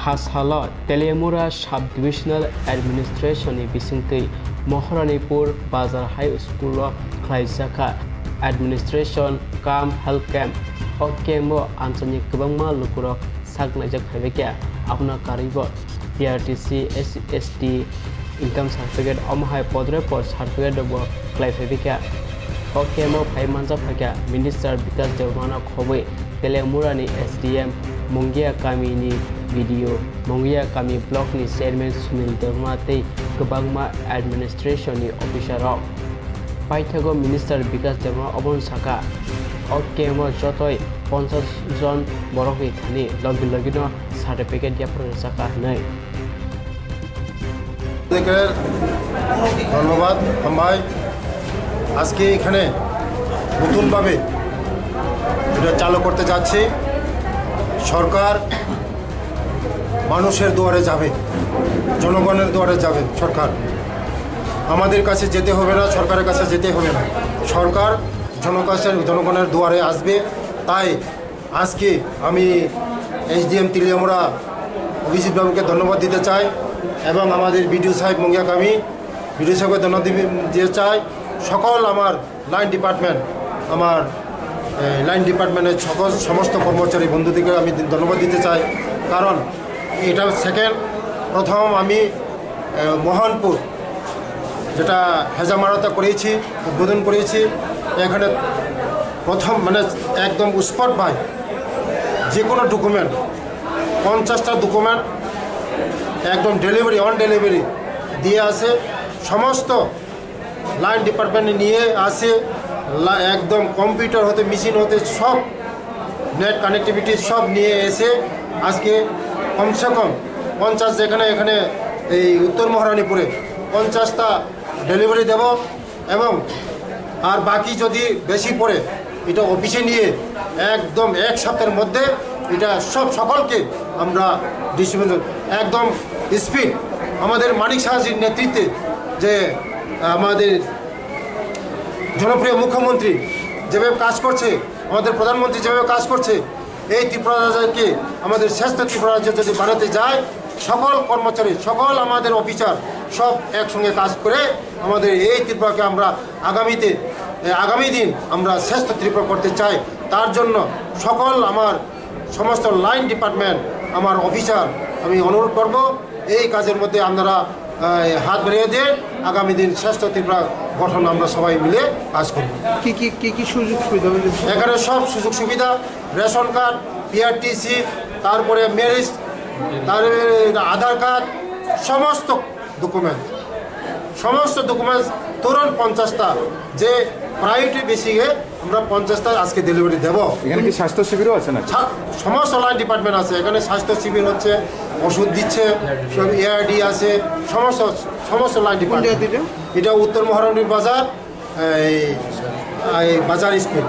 Khashala Teliamura Sub-Divisional Administration Bising Mohoranipur Bazar High School Rwjak Administration Camp Health Camp Okemo Antony Kwrwngma Lukurok Sagnajak Haveka Abna Karibo PRTC SST Income Certificate Omhai Podre Post Certificate of Life Haveka Okemo Paimanja Haka Minister Bikash Debbarma Khwna Teliamura ni SDM Mungya kami ni video Mungya kami blog ni chairman Sunil Debbarma tei Kwrwngma administration ni officer rok Paithago Minister Bikash Debbarma obon saka Okemo Jotoi 50 John Borokno thani logi logino certificate dia pro saka nai ধন্যবাদ ভাই আজকে এখানে নতুন ভাবে এটা চালু করতে যাচ্ছি সরকার মানুষের দুয়ারে যাবে জনগণের দুয়ারে যাবে সরকার আমাদের কাছে যেতে হবে না সরকারের কাছে যেতে হবে না সরকার জনগণের দুয়ারে আসবে তাই আজকে আমি এসডিএম তেলিয়ামুরা অভিজিৎ বাবুকে ধন্যবাদ দিতে চাই এবং আমাদের বিডিও সাহেব মঙ্গিয়া কামি বিডিও সাহেবকে ধন্যবাদ দিতে চাই সকল আমার লাইন ডিপার্টমেন্টের সমস্ত কর্মচারী বন্ধুদেরকে আমি ধন্যবাদ দিতে চাই কারণ এটা সেকেন্ড প্রথম আমি মোহনপুর যেটা হেজামারাতে করেছি উদ্বোধন করেছি এখানে প্রথম মানে একদম স্পট বাই যে কোনো ডকুমেন্ট 50টা ডকুমেন্ট একদম ডেলিভারি অন ডেলিভারি দিয়ে আসে সমস্ত লাইন ডিপার্টমেন্টে নিয়ে আসে একদম কম্পিউটার হতে মেশিন হতে সব নেট কানেক্টিভিটি সব নিয়ে এসে আজকে কমসে কম 50 যেখানে এখানে এই উত্তর মহারানীপুরে 50টা ডেলিভারি দেব এবং আর বাকি যদি বেশি পড়ে এটা অফিসে নিয়ে একদম এক সপ্তাহের মধ্যে এটা সকলকে আমরা ডিস্ট্রিবিউশন একদম স্পিড আমাদের মানিক সাহাজির নেতৃত্বে যে আমাদের জনপ্রিয় মুখ্যমন্ত্রী যেভাবে কাজ করছে আমাদের প্রধানমন্ত্রী যেভাবে কাজ করছে এই ত্রিপুরা রাজ্যকে আমাদের শ্রেষ্ঠ ত্রিপুরা রাজ্য যদি বানাতে যায় সকল কর্মচারী সকল আমাদের অফিসার সব একসঙ্গে কাজ করে আমাদের এই ত্রিপুরাকে আমরা আগামী দিন আমরা শ্রেষ্ঠ ত্রিপুরা করতে চাই তার জন্য সকল আমার সমস্ত লাইন ডিপার্টমেন্ট আমার অফিসার আমি অনুরোধ করব এই কাজের মধ্যে আপনারা হাত বাড়িয়ে দিয়ে আগামী দিন শ্রেষ্ঠ ত্রিপুরা গঠন আমরা সবাই মিলে কাজ করব কি সুযোগ সুবিধা এখানে সব সুযোগ সুবিধা রেশন কার্ড পিআরটিসি তারপরে ম্যারেজ তারপরে আধার কার্ড সমস্ত ডকুমেন্টস তুরন্ত 50টা যে প্রায়োরিটি বেসিকে আমরা 50টা আজকে ডেলিভারি দেব এখানে কি স্বাস্থ্য শিবিরও আছে না সমস্ত লাইন ডিপার্টমেন্ট আছে এখানে স্বাস্থ্য শিবির হচ্ছে ওষুধ দিচ্ছে সব এআরডি আছে সমস্ত লাইন ডিপার্টমেন্ট এটা উত্তর মহারানীর বাজার এই বাজার স্কুল